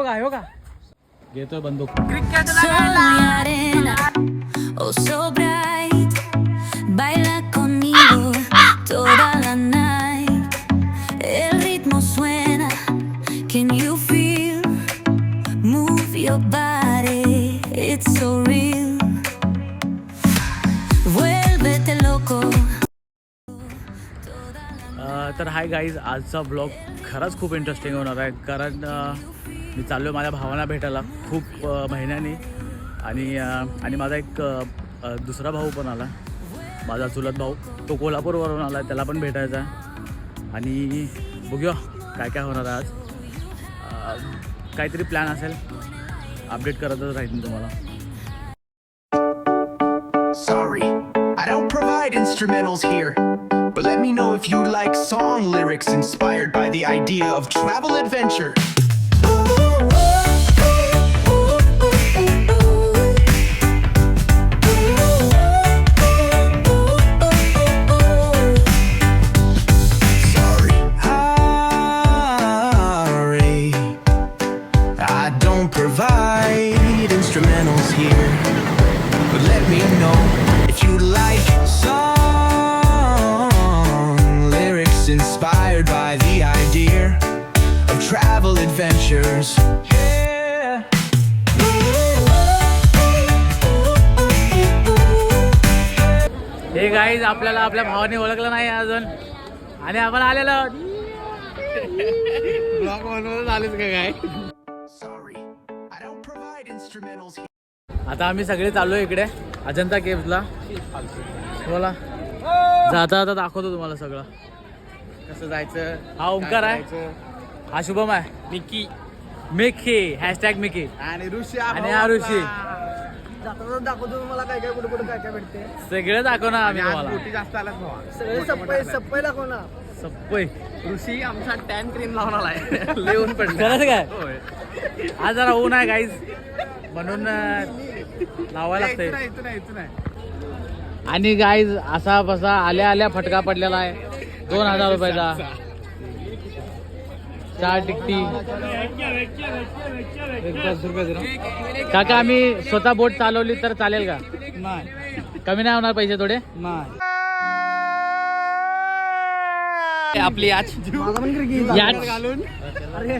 हो का घेतोय बंदूक. Oh, so bright, baila conmigo toda la night. El ritmo suena, can you feel? Move your body, it's so real. Vuélvete loco. तर hi guys, आजचा blog खरंच खूप interesting होणार आहे. कारण मी चाललो आहे माझ्या भावाला भेटायला खूप महिन्यानी. आणि माझा एक दुसरा भाऊ पण आला, माझा चुलत भाऊ. तो कोल्हापूरवरून आला आहे, त्याला पण भेटायचा आहे. आणि बघूया काय काय होणार आहे आज. काहीतरी प्लॅन असेल, अपडेट करतच राहील तुम्हाला. Sorry, I don't provide instrumentals here, but let me know if you like song lyrics inspired by the idea of travel adventure. Provide instrumentals here, but let me know if you like song lyrics inspired by the idea of travel adventures. हे guys, आपल्याला आपल्या भावाने ओळखलं नाही अजून आणि आपण आलेलो ब्लॉग बनवून आलेच का काय. आता आम्ही सगळे चाललो इकडे अजंता केव्हला. बोला, जाता जाता दाखवतो तुम्हाला सगळं कसं जायचं. हा ओंकार आहे, हा शुभम आहे, मिकी हॅशटॅग मिकी आणि ऋषी आणि हा ऋषी. दाखवतो तुम्हाला काय काय कुठे कुठे काय काय भेटते. सगळे दाखवणार आम्ही तुम्हाला. जास्त आलात भावा, सगळे सप्पई दाखवणार. सप्पई ऋषी आमचा टॅन क्रीम लावून आलाय. लिहून पण खरंच काय, आज जरा ऊन आहे गाईज म्हणून लावायला लागतंय. आणि गाईज असा बसा आल्या आल्या फटका पडलेला आहे 2000 रुपयाचा. 4 टिकटी. काका, आम्ही स्वतः बोट चालवली तर चालेल का? नाही, कमी नाही होणार पैसे थोडे? नाही. आपली याच घालून अरे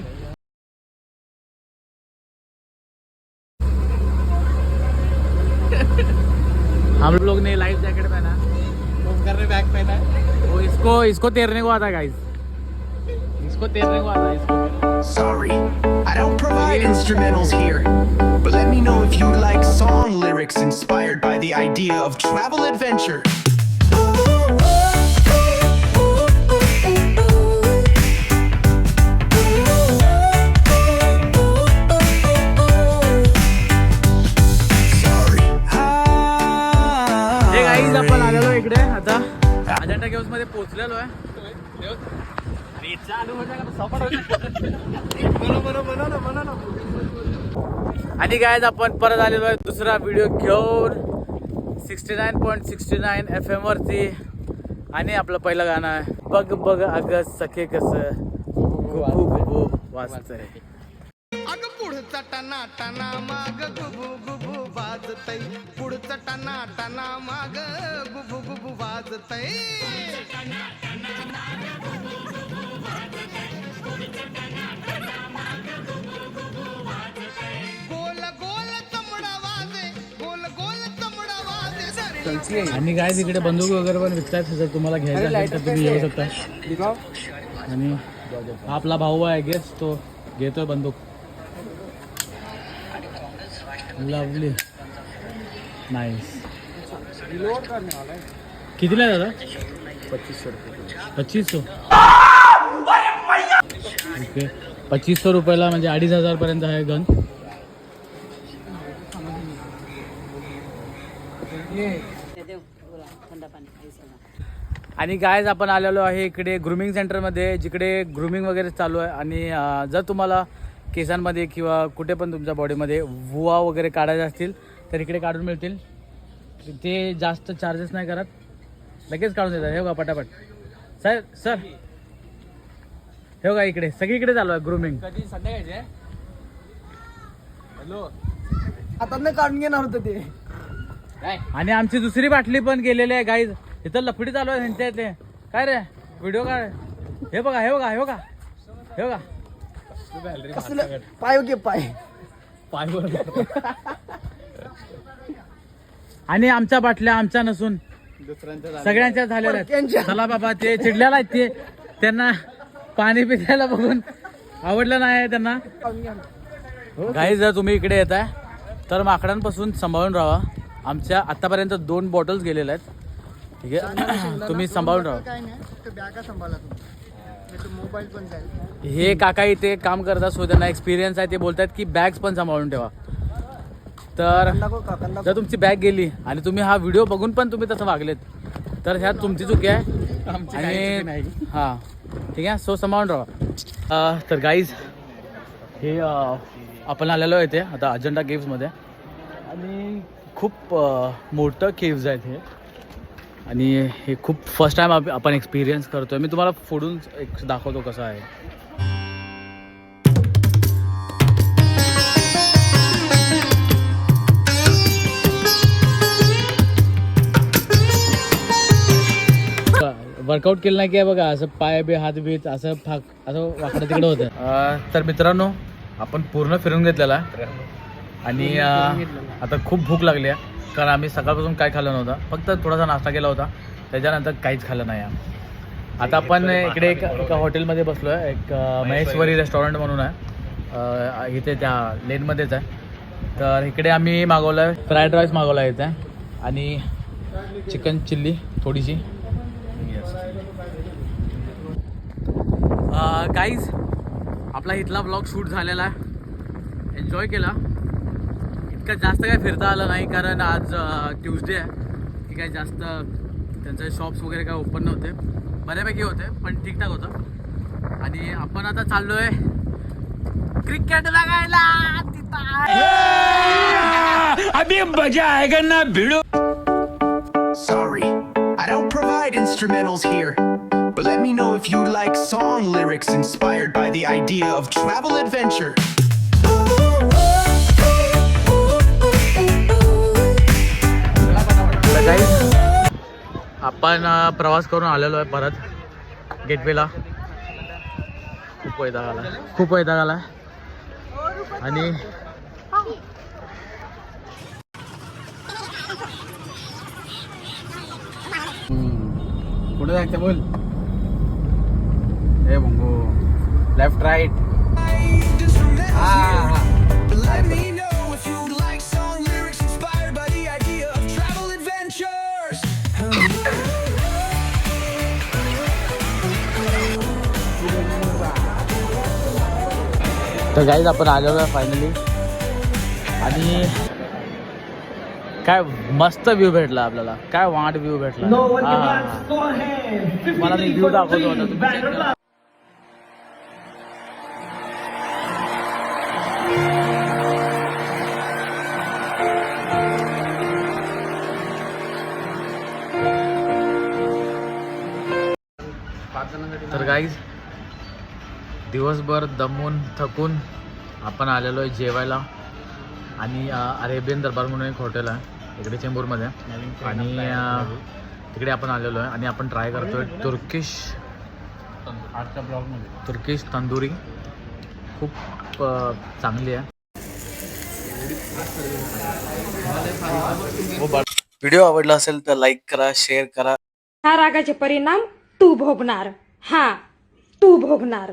हम लोग ने लाइफ जैकेट पहना, ओमकार ने बैग पहना है. वो इसको तैरने को आता है गाइस, इसको तैरने को आता है इसको. Sorry, I don't provide instrumentals here, but let me know if you like song lyrics inspired by the idea of travel adventure. आपण आलेलो इकडे आता अजंता केव्हज मध्ये पोहोचलेलो आहे. आणि गाईज आपण परत आलेलो आहे दुसरा व्हिडिओ घेऊन 69.69 FM वरती. आणि आपलं पहिलं गाणं आहे बघ बघ अग सखे कसं गुबू गुबू वाजतंय. अग पुढचा टना टना माग गुबू गुबू वाजतय. पुढचा टना टना माग गुबू गुबू वाजतय. गोल गोल चमडा वाजे, गोल गोल चमडा वाजे. आणि गाईज इकडे बंदूक वगैरे पण विकतात. जर तुम्हाला घ्यायचं असेल तर तुम्ही येऊ शकता. आणि आपला भाऊ आहे गेस, तो घेतोय बंदूक. Lovely, nice. कितीला दादा? 2500 रुपये. 2500 ओके. 2500 रुपयाला म्हणजे 2500 पर्यंत आहे गन. आणि गायज आपण आलेलो आहे इकडे ग्रूमिंग सेंटरमध्ये, जिकडे ग्रूमिंग वगैरे चालू आहे. आणि जर तुम्हाला केसांमध्ये किंवा कुठे पण तुमच्या बॉडीमध्ये भुवा वगैरे काढायचे असतील तर इकडे काढून मिळतील. ते जास्त चार्जेस नाही करत, लगेच काढून देतात. हे बघा पटापट. सर हे बघा इकडे सगळीकडे चालू आहे ग्रूमिंग. कधी संध्याकाळचे आता काढून घेणार होतं ते. आणि आमची दुसरी बाटली पण गेलेली आहे गाईज. इथं लफडी चालू आहे त्यांच्या इथे. काय रे व्हिडिओ काय हे बघा हे बघा हे बघा हे बघा कसलं पाय घे पाय. आणि आमच्या बाटल्या आमच्या नसून सगळ्यांच्या झालेल्या आहेत. त्यांच्या. चला बाबा ते चिडलेला आहेत ते. त्यांना पाणी पिण्याला बघून आवडलं नाही त्यांना. गाईज जर तुम्ही इकडे येत आहे तर माकडांपासून सांभाळून राहा. आमच्या आतापर्यंत 2 बॉटल्स गेलेल्या आहेत. ठीक आहे तुम्ही सांभाळून राहा. काय नाही फक्त बॅगा सांभाळा तुम्ही. मोबाईल पण जाईल. हे काका इथे काम करतात सो त्यांना एक्सपिरियन्स आहे. ते बोलतात की बॅग्स पण सांभाळून ठेवा. तर जर तुमची बॅग गेली आणि तुम्ही हा व्हिडिओ बघून पण तुम्ही तसं वागलेत तर ह्यात तुमची चुकी आहे. आणि हां ठीक आहे सो सांभाळून राहा. तर गाईज हे आपण आलेलो आहे इथे आता अजंठा केव्समध्ये. आणि खूप मोठं केव्ज आहेत हे. आणि हे खूप फर्स्ट टाइम आपण एक्सपिरियन्स करतोय. मी तुम्हाला फोडून एक दाखवतो कसं आहे. वर्कआउट केलं नाही की बघा असं पाय बी हात बीत असं असं वाकडं तिकडं होतं. तर मित्रांनो आपण पूर्ण फिरून घेतलेला आहे. आणि आता खूप भूक लागली आहे कारण आम्ही सकाळपासून काय खाल्लं नव्हतं. फक्त थोडासा नाश्ता केला होता. त्याच्यानंतर काहीच खाल्लं नाही. आता आपण इकडे एका हॉटेलमध्ये बसलो आहे. एक महेश्वरी रेस्टॉरंट म्हणून आहे इथे त्या लेनमध्येच आहे. तर इकडे आम्ही मागवलं आहे फ्राईड राईस मागवला आहे इथे आणि चिकन चिल्ली थोडीशी. गाईज आपला इथला ब्लॉग शूट झालेला आहे. एन्जॉय केला. इतकं जास्त काय फिरता आलं नाही कारण आज ट्यूजडे आहे की काय जास्त त्यांचे शॉप्स वगैरे काय ओपन नव्हते. बऱ्यापैकी होते पण ठीकठाक होतं. आणि आपण आता चाललो आहे क्रिकेट बघायला. अभी मजा आएगा ना भिड़ो. Sorry, I don't provide instrumentals here. But let me know if you like song lyrics inspired by the idea of travel adventure. आपण प्रवास करून आलेलो आहे परत गेटवेला. खूप वैताग आला आणि कुठे जायचं बोल. हे बंगो left right. Let me know if you like song lyrics inspired by the idea of travel adventures. तर गाईज आपण आलेलो आहे फायनली. आणि काय मस्त व्ह्यू भेटला आपल्याला. काय वाट व्ह्यू भेटला. मला मी व्ह्यू दाखवतो आता तुम्ही. तर गाईज दिवसभर दमून थकून आपण आलेलो आहे जेवायला. आणि अरेबियन दरबार म्हणून एक हॉटेल आहे इकडे चेंबूरमध्ये. आणि तिकडे आपण आलेलो आहे आणि आपण ट्राय करतोय तुर्किश तंदुरी. खूप चांगली आहे. व्हिडिओ आवडला असेल तर लाईक करा, शेअर करा. हा रागाचे परिणाम तू भोगणार. हा तू भोगणार.